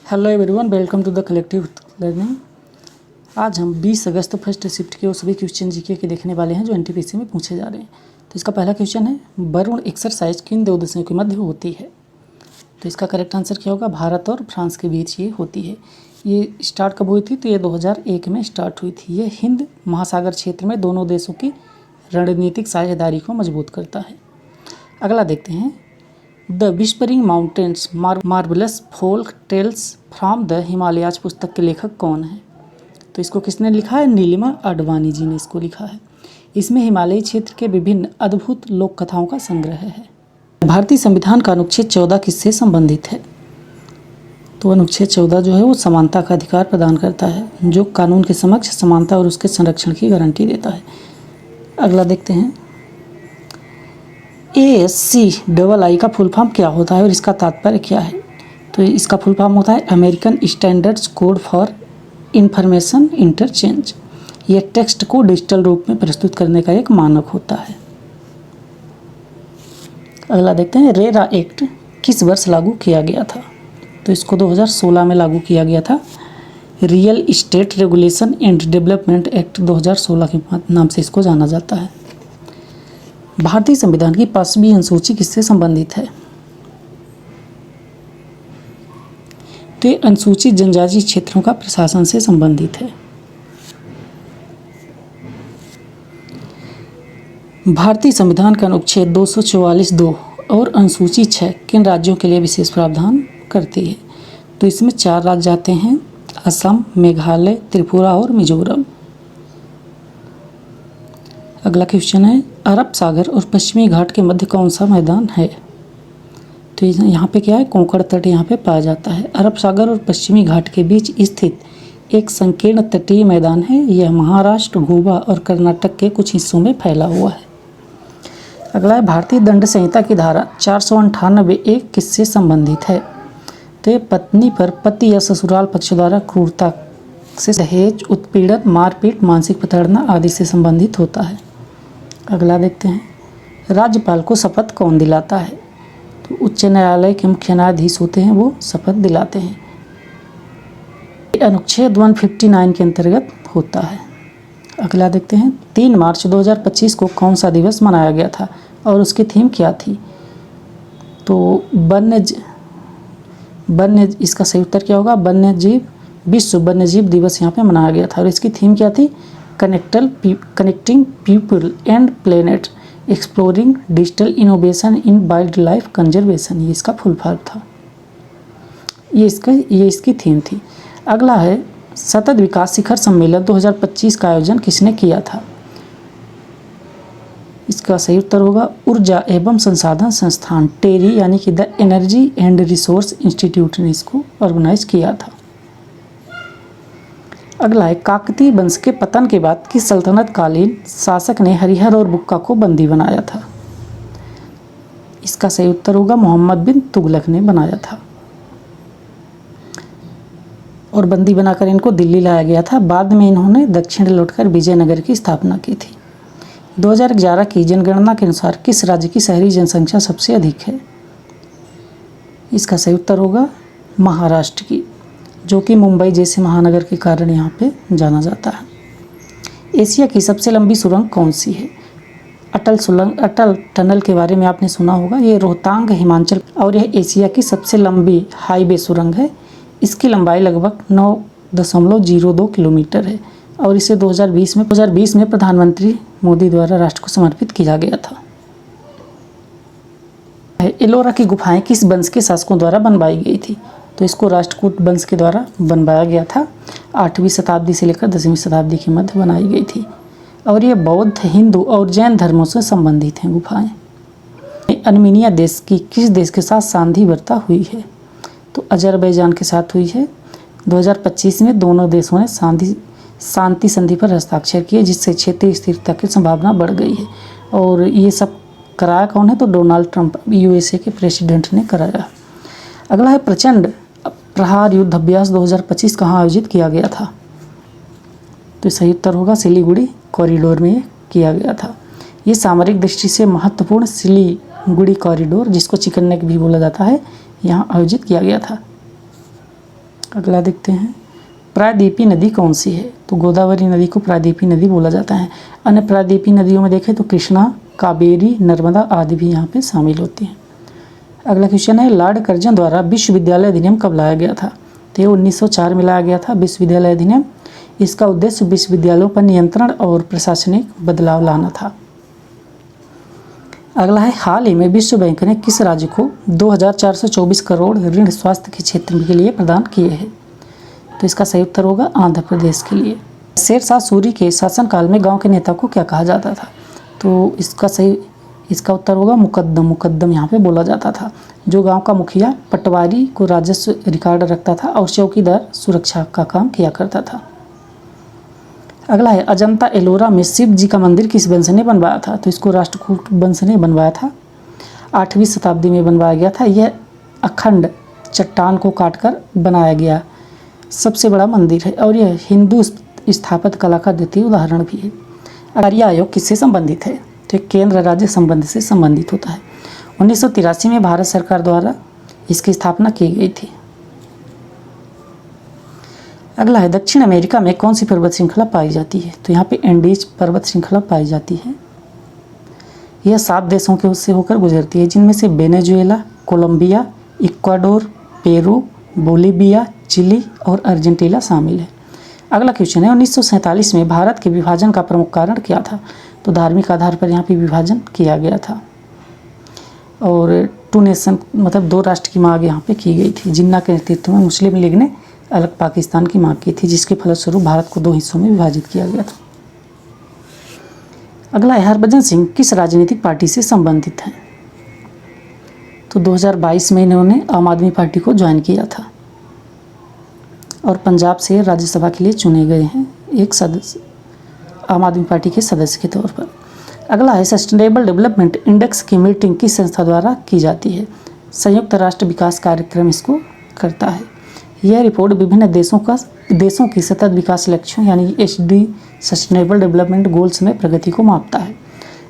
Hello everyone, welcome to the collective learning. आज हम 20 अगस्त first shift के वो सभी क्वेश्चन जीके के देखने वाले हैं जो एनटीपीसी में पूछे जा रहे हैं। तो इसका पहला क्वेश्चन है, वरुण एक्सरसाइज किन दो देशों के मध्य होती है? तो इसका करेक्ट आंसर क्या होगा? भारत और फ्रांस के बीच ये होती है। ये स्टार्ट कब हुई थी? तो ये 2001 में स्टार्ट हुई थी। ये हिंद महासागर क्षेत्र में दोनों देशों की रणनीतिक साझेदारी को मजबूत करता है। अगला देखते हैं, the whispering mountains marvellous folk tales from the Himalayas पुस्तक के लेखक कौन है? तो इसको किसने लिखा है? नीलिमा आडवाणी जी ने इसको लिखा है। इसमें हिमालयी क्षेत्र के विभिन्न अद्भुत लोक कथाओं का संग्रह है। भारतीय संविधान का अनुच्छेद 14 किससे संबंधित है? तो अनुच्छेद 14 जो है वो समानता का अधिकार प्रदान करता है, जो कानून के समक्ष समानता और उसके संरक्षण की गारंटी देता है। अगला देखते हैं, ASCII का फुल फॉर्म क्या होता है और इसका तात्पर्य क्या है? तो इसका फुल फॉर्म होता है American standards code for information interchange. यह टेक्स्ट को डिजिटल रूप में प्रस्तुत करने का एक मानक होता है। अगला देखते हैं, रेरा एक्ट किस वर्ष लागू किया गया था? तो इसको 2016 में लागू किया गया था। Real estate regulation and development act 2016 के नाम से इसको जाना जाता है। भारतीय संविधान की 5वीं अनुसूची किससे संबंधित है? तो ये अनुसूची जनजातीय क्षेत्रों का प्रशासन से संबंधित है। भारतीय संविधान का अनुच्छेद 244(2) और अनुसूची 6 किन राज्यों के लिए विशेष प्रावधान करती है? तो इसमें 4 राज्य आते हैं, असम, मेघालय, त्रिपुरा और मिजोरम। अगला क्वेश्चन है, अरब सागर और पश्चिमी घाट के मध्य कौन सा मैदान है? तो यहाँ पे क्या है? कोंकण तट यहाँ पे पाया जाता है। अरब सागर और पश्चिमी घाट के बीच स्थित एक संकीर्ण तटीय मैदान है। यह महाराष्ट्र, गोवा और कर्नाटक के कुछ हिस्सों में फैला हुआ है। अगला है, भारतीय दंड संहिता की धारा 498(1) किससे संबंधित है? तो ये पत्नी पर पति या ससुराल पक्ष द्वारा क्रूरता से दहेज, उत्पीड़न, मारपीट, मानसिक प्रताड़ना आदि से संबंधित होता है। अगला देखते हैं, राज्यपाल को शपथ कौन दिलाता है? तो उच्च न्यायालय के मुख्य न्यायाधीश होते हैं, वो शपथ दिलाते हैं। अनुच्छेद 159 के अंतर्गत होता है। अगला देखते हैं, 3 मार्च 2025 को कौन सा दिवस मनाया गया था और उसकी थीम क्या थी? तो इसका सही उत्तर क्या होगा? विश्व वन्यजीव दिवस यहाँ पे मनाया गया था और इसकी थीम क्या थी? Connecting people and planet, exploring digital innovation in wild life conservation. ये इसका फुल फॉर्म था। ये इसकी थीम थी। अगला है, सतत विकास शिखर सम्मेलन 2025 का आयोजन किसने किया था? इसका सही उत्तर होगा ऊर्जा एवं संसाधन संस्थान टेरी, यानी कि the energy and resource institute ने इसको ऑर्गेनाइज किया था। अगला है, काकतीय वंश के पतन के बाद किस सल्तनत कालीन शासक ने हरिहर और बुक्का को बंदी बनाया था? इसका सही उत्तर होगा मोहम्मद बिन तुगलक ने बनाया था और बंदी बनाकर इनको दिल्ली लाया गया था। बाद में इन्होंने दक्षिण लौटकर विजयनगर की स्थापना की थी। 2011 की जनगणना के अनुसार किस राज्य की शहरी जनसंख्या सबसे अधिक है? इसका सही उत्तर होगा महाराष्ट्र की, जो कि मुंबई जैसे महानगर के कारण यहाँ पे जाना जाता है। एशिया की सबसे लंबी सुरंग कौन सी है? अटल टनल के बारे में आपने सुना होगा। ये रोहतांग, हिमाचल और यह एशिया की सबसे लंबी हाईवे सुरंग है। इसकी लंबाई लगभग 9.02 किलोमीटर है और इसे 2020 में प्रधानमंत्री मोदी द्वारा राष्ट्र को समर्पित किया गया था। एलोरा की गुफाएं किस वंश के शासकों द्वारा बनवाई गई थी? तो इसको राष्ट्रकूट वंश के द्वारा बनवाया गया था। 8वीं शताब्दी से लेकर 10वीं शताब्दी के मध्य बनाई गई थी और ये बौद्ध, हिंदू और जैन धर्मों से संबंधित हैं गुफाएं। अर्मीनिया देश की किस देश के साथ सांधि वार्ता हुई है? तो अजरबैजान के साथ हुई है। 2025 में दोनों देशों ने शांति संधि पर हस्ताक्षर किए, जिससे क्षेत्रीय स्थिरता की संभावना बढ़ गई है। और ये सब कराया कौन है? तो डोनाल्ड ट्रंप, USA के प्रेसिडेंट ने कराया। अगला है, प्रचंड प्रहार युद्ध अभ्यास 2025 कहाँ आयोजित किया गया था? तो सही उत्तर होगा सिलीगुड़ी कॉरिडोर में किया गया था। ये सामरिक दृष्टि से महत्वपूर्ण सिलीगुड़ी कॉरिडोर, जिसको चिकन नेक भी बोला जाता है, यहाँ आयोजित किया गया था। अगला देखते हैं, प्रायद्वीपीय नदी कौन सी है? तो गोदावरी नदी को प्रायद्वीपीय नदी बोला जाता है। अन्य प्रायद्वीपीय नदियों में देखें तो कृष्णा, कावेरी, नर्मदा आदि भी यहाँ पे शामिल होती हैं। अगला क्वेश्चन है, लॉर्ड कर्जन द्वारा विश्वविद्यालय अधिनियम कब लाया गया था? तो ये 1904 में लाया गया था विश्वविद्यालय अधिनियम। इसका उद्देश्य विश्वविद्यालयों पर नियंत्रण और प्रशासनिक बदलाव लाना था। अगला है, हाल ही में विश्व बैंक ने किस राज्य को 2424 करोड़ ऋण स्वास्थ्य के क्षेत्र के लिए प्रदान किए हैं? तो इसका सही उत्तर होगा आंध्र प्रदेश के लिए। शेरशाह सूरी के शासनकाल में गांव के नेता को क्या कहा जाता था? तो इसका उत्तर होगा मुकद्दम। मुकद्दम यहाँ पे बोला जाता था। जो गांव का मुखिया पटवारी को राजस्व रिकॉर्ड रखता था और चौकीदार सुरक्षा का काम किया करता था। अगला है, अजंता एलोरा में शिव जी का मंदिर किस वंश ने बनवाया था? तो इसको राष्ट्रकूट वंश ने बनवाया था। 8वीं शताब्दी में बनवाया गया था। यह अखंड चट्टान को काटकर बनाया गया सबसे बड़ा मंदिर है और यह हिंदू स्थापत्य कला का द्वितीय उदाहरण भी है। आर्य आयोग किससे संबंधित है? तो केंद्र राज्य संबंध से संबंधित होता है। 1983 में भारत सरकार द्वारा इसकी स्थापना की गई थी। अगला है, दक्षिण अमेरिका में कौन सी पर्वत श्रृंखला पाई जाती है? तो यहाँ पे एंडीज पर्वत श्रृंखला पाई जाती है। यह 7 देशों के उससे होकर गुजरती है, जिनमें से Venezuela, Colombia, Ecuador, Peru, Bolivia, Chile और अर्जेंटीना शामिल है। अगला क्वेश्चन है, 1947 में भारत के विभाजन का प्रमुख कारण क्या था? तो धार्मिक आधार पर यहाँ पे विभाजन किया गया था और 2 नेशन मतलब 2 राष्ट्र की मांग यहाँ पे की गई थी। जिन्ना के नेतृत्व में मुस्लिम लीग ने अलग पाकिस्तान की मांग की थी, जिसके फलस्वरूप भारत को 2 हिस्सों में विभाजित किया गया था। अगला है, हरभजन सिंह किस राजनीतिक पार्टी से संबंधित हैं? तो 2022 में इन्होंने आम आदमी पार्टी को ज्वाइन किया था और पंजाब से राज्यसभा के लिए चुने गए हैं एक सदस्य, आम आदमी पार्टी के सदस्य के तौर पर। अगला है, सस्टेनेबल डेवलपमेंट इंडेक्स की मीटिंग किस संस्था द्वारा की जाती है? संयुक्त राष्ट्र विकास कार्यक्रम इसको करता है। यह रिपोर्ट विभिन्न देशों की सतत विकास लक्ष्यों यानी SD सस्टेनेबल डेवलपमेंट गोल्स में प्रगति को मापता है।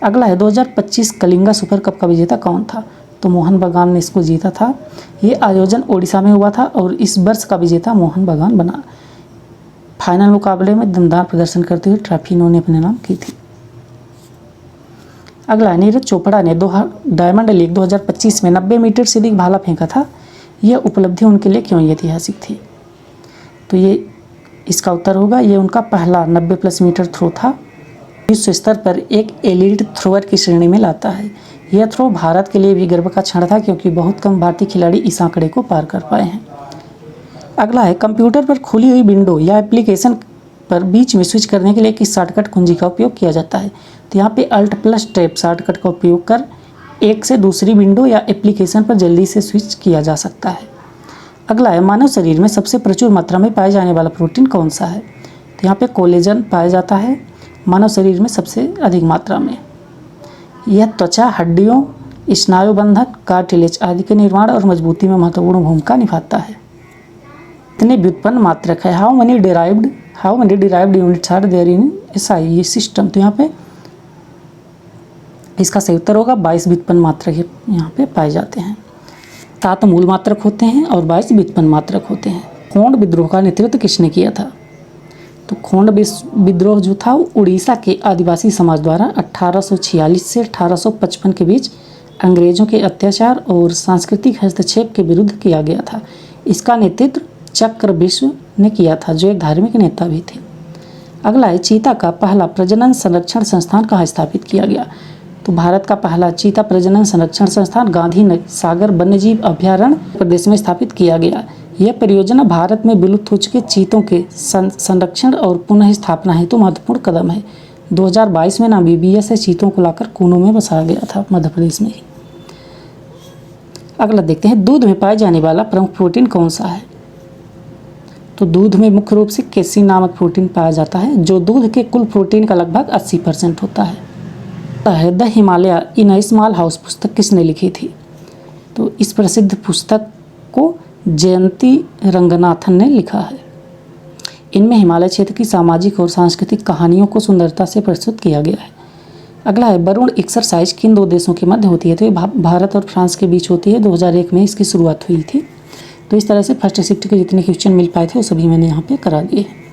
अगला है, 2025 कलिंगा सुपर कप का विजेता कौन था? तो मोहन बगान ने इसको जीता था। ये आयोजन ओडिशा में हुआ था और इस वर्ष का विजेता मोहन बगान बना। फाइनल मुकाबले में दमदार प्रदर्शन करते हुए ट्रॉफी इन्होंने अपने नाम की थी। अगला, नीरज चोपड़ा ने डायमंड लीग 2025 में 90 मीटर से अधिक भाला फेंका था। यह उपलब्धि उनके लिए क्यों ऐतिहासिक थी? तो ये इसका उत्तर होगा, ये उनका पहला 90+ मीटर थ्रो था। विश्व स्तर पर एक एलीट थ्रोअर की श्रेणी में लाता है। यह थ्रो भारत के लिए भी गर्व का क्षण था, क्योंकि बहुत कम भारतीय खिलाड़ी इस आंकड़े को पार कर पाए हैं। अगला है, कंप्यूटर पर खुली हुई विंडो या एप्लीकेशन पर बीच में स्विच करने के लिए किस शॉर्टकट कुंजी का उपयोग किया जाता है? तो यहाँ पे Alt+Tab शॉर्टकट का उपयोग कर एक से दूसरी विंडो या एप्लीकेशन पर जल्दी से स्विच किया जा सकता है। अगला है, मानव शरीर में सबसे प्रचुर मात्रा में पाए जाने वाला प्रोटीन कौन सा है? तो यहाँ पे कोलेजन पाया जाता है मानव शरीर में सबसे अधिक मात्रा में। यह त्वचा, हड्डियों, स्नायुबंधन, कार्टिलेज आदि के निर्माण और मजबूती में महत्वपूर्ण भूमिका निभाता है। कितने व्युत्पन्न मात्रक है? How many derived units are there in SI system? तो यहाँ पे इसका सही उत्तर होगा 22 व्युत्पन्न मात्रक यहाँ पे पाए जाते हैं। 7 मूल मात्रक होते हैं और 22 व्युत्पन्न मात्रक होते हैं। खोंड विद्रोह का नेतृत्व किसने किया था? तो खोंड विद्रोह जो था वो उड़ीसा के आदिवासी समाज द्वारा 1846 से 1855 के बीच अंग्रेजों के अत्याचार और सांस्कृतिक हस्तक्षेप के विरुद्ध किया गया था। इसका नेतृत्व चक्र विश्व ने किया था, जो एक धार्मिक नेता भी थे। अगला है, चीता का पहला प्रजनन संरक्षण संस्थान कहाँ स्थापित किया गया? तो भारत का पहला चीता प्रजनन संरक्षण संस्थान गांधी सागर वन्यजीव अभयारण्य प्रदेश में स्थापित किया गया। यह परियोजना भारत में विलुप्त हो चुके चीतों के संरक्षण और पुनः स्थापना हेतु महत्वपूर्ण कदम है। 2022 में नामीबिया से चीतों को लाकर कूनों में बसाया गया था, मध्य प्रदेश में ही। अगला देखते हैं, दूध में पाए जाने वाला प्रमुख प्रोटीन कौन सा है? तो दूध में मुख्य रूप से केसिन नामक प्रोटीन पाया जाता है, जो दूध के कुल प्रोटीन का लगभग 80% होता है। The Himalaya in a small house पुस्तक किसने लिखी थी? तो इस प्रसिद्ध पुस्तक को जयंती रंगनाथन ने लिखा है। इनमें हिमालय क्षेत्र की सामाजिक और सांस्कृतिक कहानियों को सुंदरता से प्रस्तुत किया गया है। अगला है, वरुण एक्सरसाइज किन 2 देशों के मध्य होती है? तो ये भारत और फ्रांस के बीच होती है। 2001 में इसकी शुरुआत हुई थी। तो इस तरह से फर्स्ट शिफ्ट के जितने क्वेश्चन मिल पाए थे वो सभी मैंने यहाँ पे करा दिए हैं।